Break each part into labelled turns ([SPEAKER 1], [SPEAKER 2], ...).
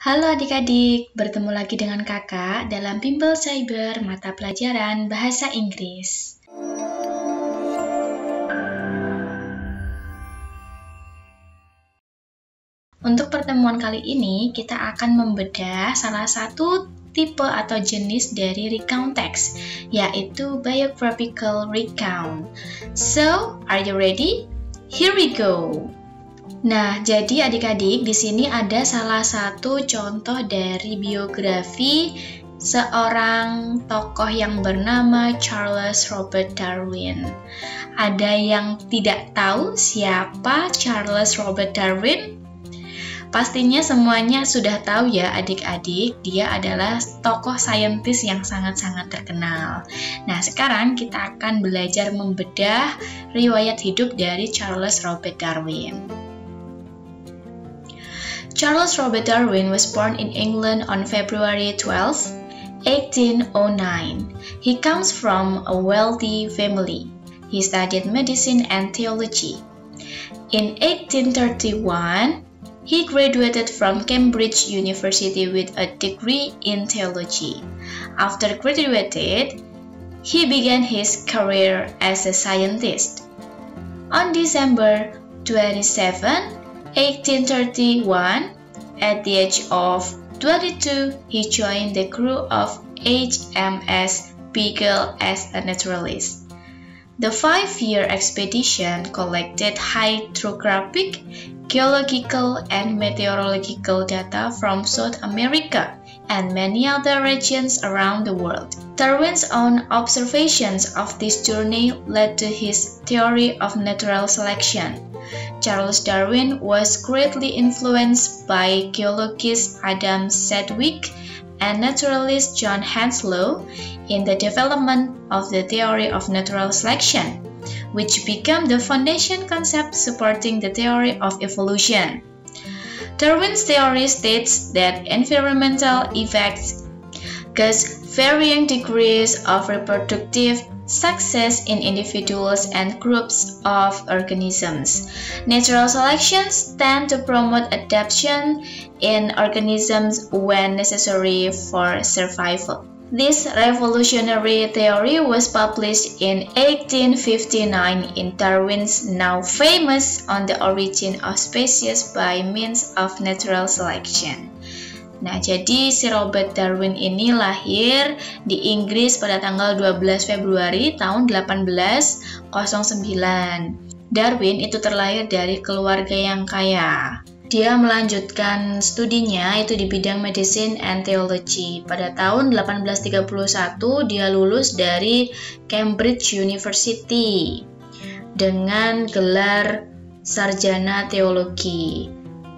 [SPEAKER 1] Halo adik-adik, bertemu lagi dengan kakak dalam Bimbel Cyber mata pelajaran Bahasa Inggris. Untuk pertemuan kali ini, kita akan membedah salah satu tipe atau jenis dari recount text, yaitu biographical recount. So, are you ready? Here we go! Nah, jadi adik-adik, di sini ada salah satu contoh dari biografi seorang tokoh yang bernama Charles Robert Darwin. Ada yang tidak tahu siapa Charles Robert Darwin? Pastinya semuanya sudah tahu ya adik-adik, dia adalah tokoh saintis yang sangat-sangat terkenal. Nah, sekarang kita akan belajar membedah riwayat hidup dari Charles Robert Darwin. Charles Robert Darwin was born in England on February 12, 1809. He comes from a wealthy family. He studied medicine and theology. In 1831, he graduated from Cambridge University with a degree in theology. After graduated, he began his career as a scientist. On December 27, 1831, at the age of 22, he joined the crew of HMS Beagle as a naturalist. The 5-year expedition collected hydrographic, geological, and meteorological data from South America and many other regions around the world. Darwin's own observations of this journey led to his theory of natural selection. Charles Darwin was greatly influenced by geologist Adam Sedgwick and naturalist John Henslow in the development of the theory of natural selection, which became the foundation concept supporting the theory of evolution. Darwin's theory states that environmental effects cause varying degrees of reproductive success in individuals and groups of organisms. Natural selections tend to promote adaptation in organisms when necessary for survival. This revolutionary theory was published in 1859 in Darwin's now famous On the Origin of Species by Means of Natural Selection. Nah, jadi si Robert Darwin ini lahir di Inggris pada tanggal 12 Februari tahun 1809. Darwin itu terlahir dari keluarga yang kaya. Dia melanjutkan studinya itu di bidang medicine and theology. Pada tahun 1831 dia lulus dari Cambridge University dengan gelar sarjana teologi.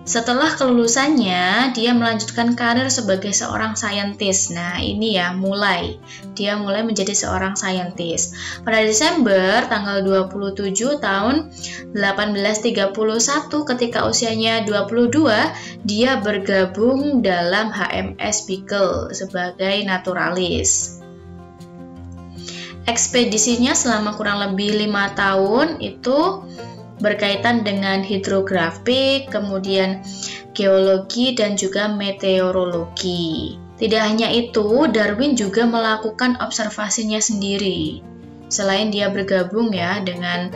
[SPEAKER 1] Setelah kelulusannya, dia melanjutkan karir sebagai seorang saintis. Nah, ini ya, dia mulai menjadi seorang saintis. Pada Desember tanggal 27 tahun 1831, ketika usianya 22, dia bergabung dalam HMS Beagle sebagai naturalis. Ekspedisinya selama kurang lebih 5 tahun itu berkaitan dengan hidrografi, kemudian geologi, dan juga meteorologi. Tidak hanya itu, Darwin juga melakukan observasinya sendiri. Selain dia bergabung ya dengan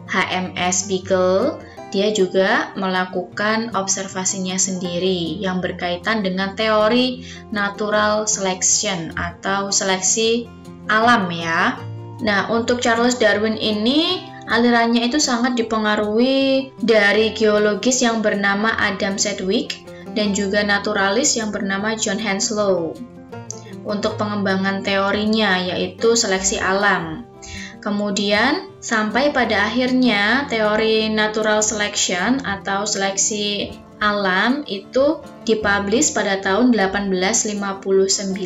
[SPEAKER 1] HMS Beagle, dia juga melakukan observasinya sendiri yang berkaitan dengan teori natural selection atau seleksi alam ya. Nah, untuk Charles Darwin ini alirannya itu sangat dipengaruhi dari geologis yang bernama Adam Sedgwick dan juga naturalis yang bernama John Henslow untuk pengembangan teorinya yaitu seleksi alam. Kemudian sampai pada akhirnya teori natural selection atau seleksi alam itu dipublish pada tahun 1859.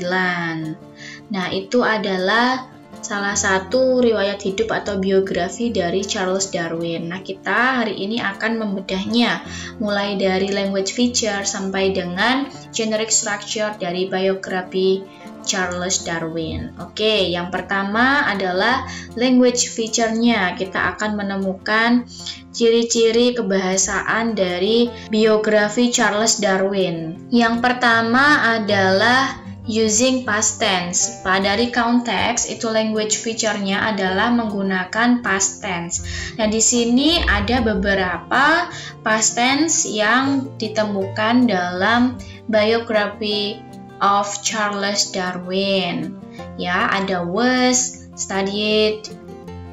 [SPEAKER 1] Nah, itu adalah salah satu riwayat hidup atau biografi dari Charles Darwin. Nah, kita hari ini akan membedahnya mulai dari language feature sampai dengan generic structure dari biografi Charles Darwin. Oke, yang pertama adalah language feature-nya. Kita akan menemukan ciri-ciri kebahasaan dari biografi Charles Darwin. Yang pertama adalah using past tense. Dari konteks itu language feature-nya adalah menggunakan past tense. Nah, di sini ada beberapa past tense yang ditemukan dalam biography of Charles Darwin. Ya, ada was, studied,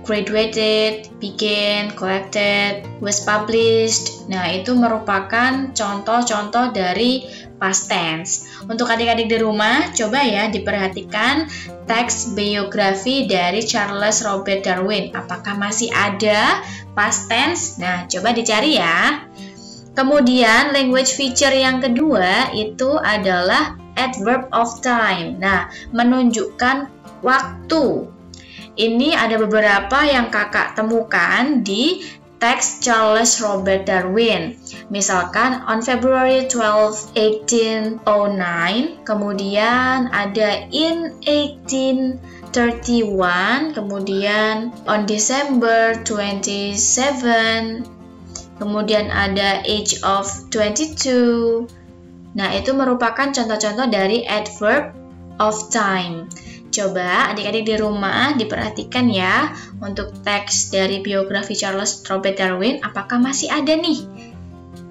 [SPEAKER 1] graduated, began, collected, was published. Nah, itu merupakan contoh-contoh dari past tense. Untuk adik-adik di rumah, coba ya diperhatikan teks biografi dari Charles Robert Darwin. Apakah masih ada past tense? Nah, coba dicari ya. Kemudian, language feature yang kedua itu adalah adverb of time. Nah, menunjukkan waktu. Ini ada beberapa yang kakak temukan di teks Charles Robert Darwin. Misalkan on February 12, 1809, kemudian ada in 1831, kemudian on December 27, kemudian ada age of 22. Nah, itu merupakan contoh-contoh dari adverb of time. Coba adik-adik di rumah diperhatikan ya untuk teks dari biografi Charles Robert Darwin, apakah masih ada nih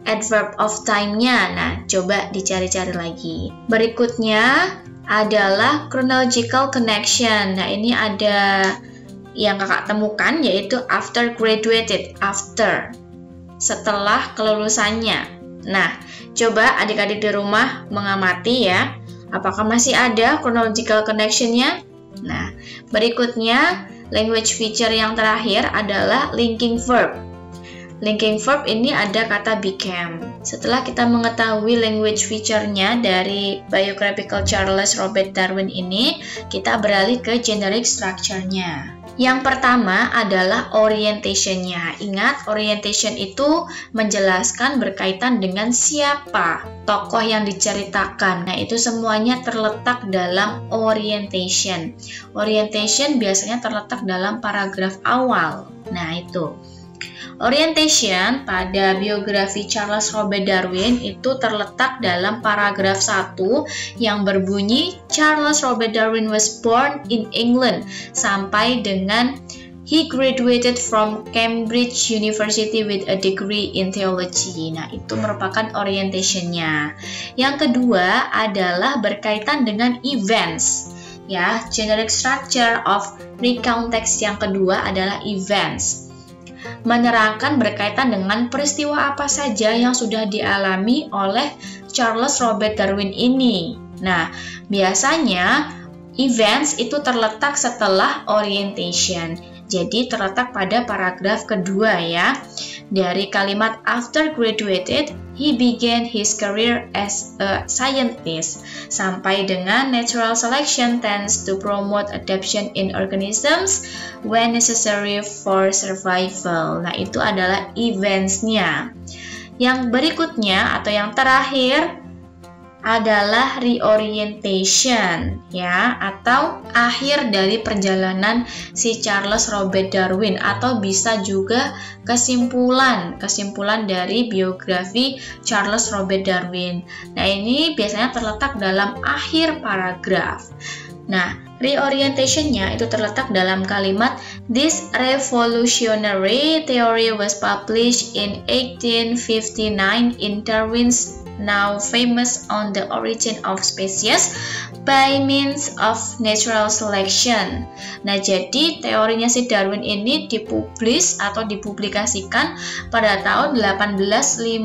[SPEAKER 1] adverb of time-nya? Nah, coba dicari-cari lagi. Berikutnya adalah chronological connection. Nah, ini ada yang kakak temukan yaitu after graduated, after, setelah kelulusannya. Nah, coba adik-adik di rumah mengamati ya. Apakah masih ada chronological connection-nya? Nah, berikutnya language feature yang terakhir adalah linking verb. Linking verb ini ada kata became. Setelah kita mengetahui language feature-nya dari biographical Charles Robert Darwin ini, kita beralih ke generic structure-nya. Yang pertama adalah orientation-nya. Ingat, orientation itu menjelaskan berkaitan dengan siapa tokoh yang diceritakan. Nah, itu semuanya terletak dalam orientation. Orientation biasanya terletak dalam paragraf awal. Nah, itu. Orientation pada biografi Charles Robert Darwin itu terletak dalam paragraf 1 yang berbunyi Charles Robert Darwin was born in England sampai dengan he graduated from Cambridge University with a degree in theology. Nah, itu merupakan orientation-nya. Yang kedua adalah berkaitan dengan events. Ya, generic structure of recount text yang kedua adalah events. Menerangkan berkaitan dengan peristiwa apa saja yang sudah dialami oleh Charles Robert Darwin ini. Nah, biasanya events itu terletak setelah orientation. Jadi terletak pada paragraf kedua ya. Dari kalimat after graduated, he began his career as a scientist. Sampai dengan natural selection tends to promote adaptation in organisms when necessary for survival. Nah, itu adalah events-nya. Yang berikutnya atau yang terakhir adalah reorientation ya, atau akhir dari perjalanan si Charles Robert Darwin, atau bisa juga kesimpulan dari biografi Charles Robert Darwin. Nah, ini biasanya terletak dalam akhir paragraf. Nah, reorientation-nya itu terletak dalam kalimat this revolutionary theory was published in 1859 in Darwin's now famous On the Origin of Species by means of natural selection. Nah, jadi teorinya si Darwin ini dipublis atau dipublikasikan pada tahun 1859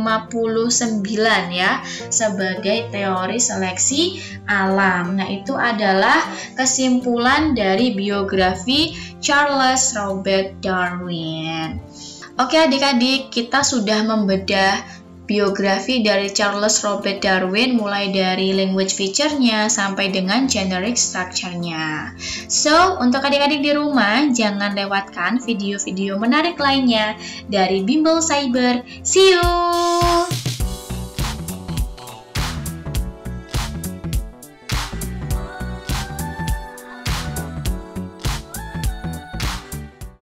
[SPEAKER 1] ya, sebagai teori seleksi alam. Nah, itu adalah kesimpulan dari biografi Charles Robert Darwin. Oke adik-adik, kita sudah membedah biografi dari Charles Robert Darwin mulai dari language feature-nya sampai dengan generic structure-nya. So, untuk adik-adik di rumah, jangan lewatkan video-video menarik lainnya dari Bimbel Cyber. See you!